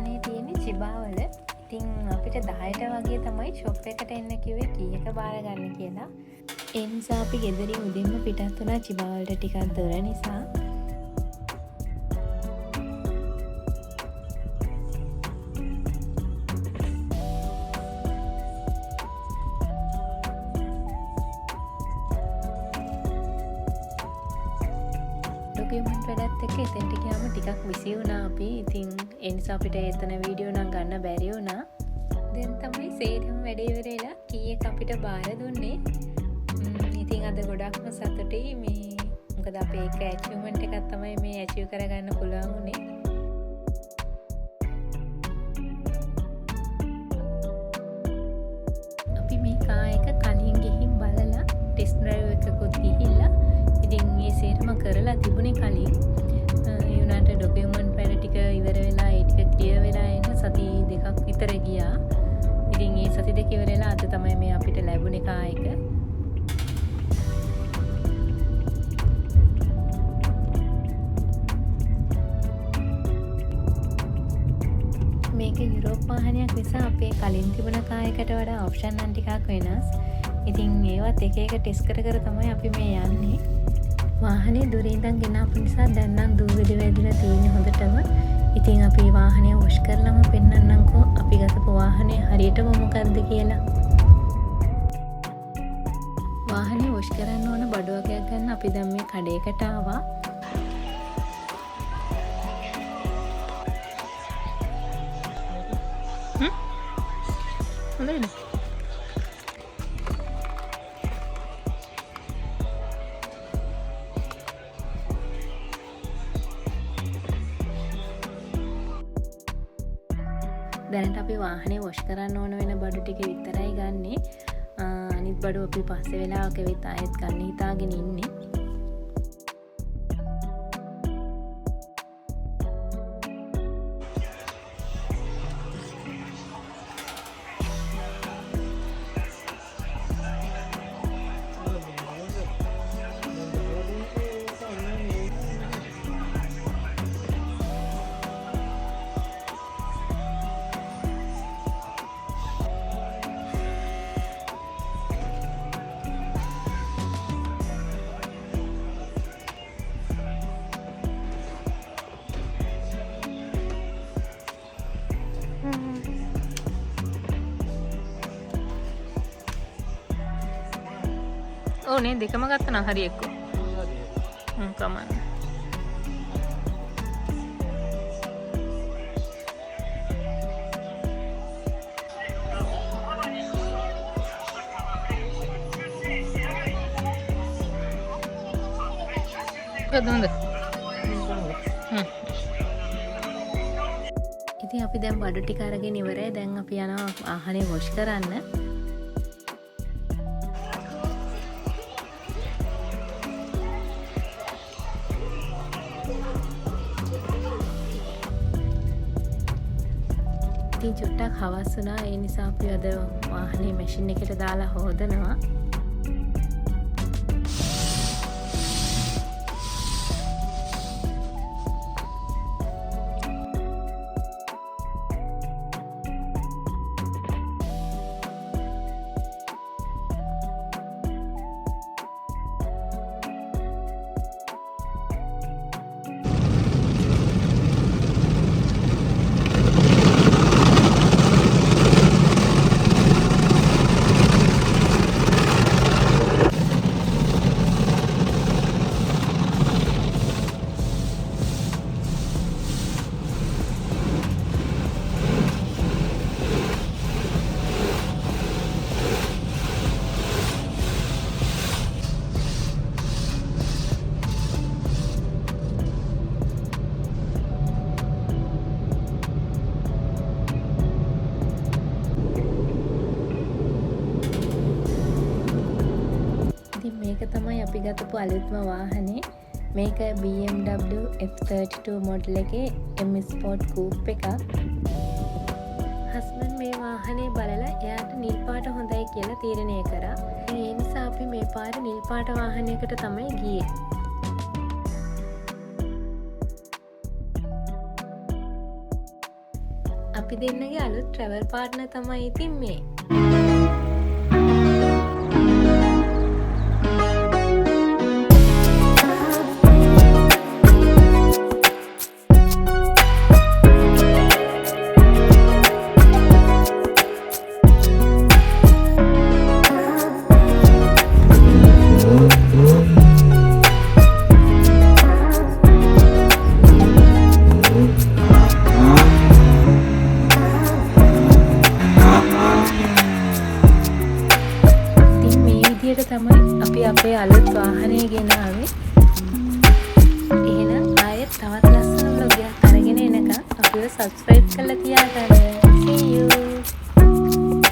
වාහනේ තියෙන්නේ චිබාවල. ඉතින් අපිට 10ට වගේ තමයි ෂොප් එකට එන්න කිව්වේ කීයක බාර ගන්න කියලා. ඒ නිසා අපි ගෙදරින් උදේම පිටත් වුණා චිබාවලට ටිකක් දුර නිසා. ඩොකියුමන්ට් වැඩත් එක්ක එතෙන්ට ගියාම ටිකක් බිසි වුණා අපි. ඉතින් ඒ නිසා අපිට එතන වීඩියෝ නම් ගන්න බැරි වුණා. දැන් තමයි සේරම වැඩේ ඉවර වෙලා කීයක් අපිට බාර දුන්නේ. ඉතින් අද ගොඩක්ම සතුටුයි මේ මොකද අපේ එක ඇචීව්මන්ට් එකක් තමයි මේ ඇචීව් කරගන්න පුළුවන් උනේ. අපි මේ කා එක කලින් ගිහින් බලලා ටෙස්ට් ඩ්‍රයිව් එකකුත් ගිහිල්ලා ඉතින් මේ සේරම කරලා තිබුණේ කලින්. යුනාට ඩොකියුමන්ට් වැඩ ටික ඉවර වෙලා ඒ ටික ක්ලියර් වෙලා එන සති දෙකක් විතර ගියා. ඉතින් මේ සති දෙක ඉවර වෙලා අද තමයි මේ අපිට ලැබුණේ කා එක. මේක යුරෝප් වාහනයක් නිසා අපේ කලින් තිබුණ කා එකට වඩා ඔප්ෂන් නම් ටිකක් වෙනස්. ඉතින් ඒවත් එක එක ටෙස්ට් කර කර තමයි අපි මේ යන්නේ. වාහනේ දුරින් ඉඳන් ගෙනාපු නිසා දැන් නම් දූවිලි වැදිලා තියෙන්නේ හොඳටම. ඉතින් අපි වාහනේ වොෂ් කරලම පෙන්නන්නම්කෝ අපි ගතපු වාහනේ හරියටම මොකද්ද කියලා. වාහනේ වොෂ් කරන්න ඕන බඩු වගේක් ගන්න අපි දැන් මේ කඩේකට ආවා. හොඳයි නේ. දැනට අපි වාහනේ වොෂ් කරන්න ඕන වෙන බඩු ටික විතරයි ගන්නෙ. අනිත් බඩු අපි පස්සේ වෙලාවක වෙත් ආයෙත් ගන්න හිතාගෙන ඉන්නේ. ඕනේ දෙකම ගත්තා නම් හරි එක්ක. කමන්න. ඉතින් අපි දැන් බඩු ටික අරගෙන ඉවරයි. දැන් අපි යනවා ආහනේ වොෂ් කරන්න. ඉතින් චුට්ටක් හවස් වුණා. ඒ නිසා අපි අද වාහනේ මැෂින් එකට දාලා හොදනවා. මේක තමයි අපි ගතපු අලුත්ම වාහනේ. මේක BMW F32 මොඩල් එකේ M Sport Coupe එකක්. හස්බන්ඩ් මේ වාහනේ බලලා එයාට නිල් පාට හොඳයි කියලා තීරණය කරා. ඒ නිසා අපි මේ පාර නිල් පාට වාහනයකට තමයි ගියේ. අපි දෙන්නගේ අලුත් ට්‍රැවල් පාර්ට්නර් තමයි ඉතින් මේ. තමයි අපි අපේ අලුත් වාහනය ගෙනාවේ. එහෙනම් ආයෙත් තවත් ලස්සන vlog එකක් අරගෙන එනකම් අපිව subscribe කරලා තියාගන්න. See you.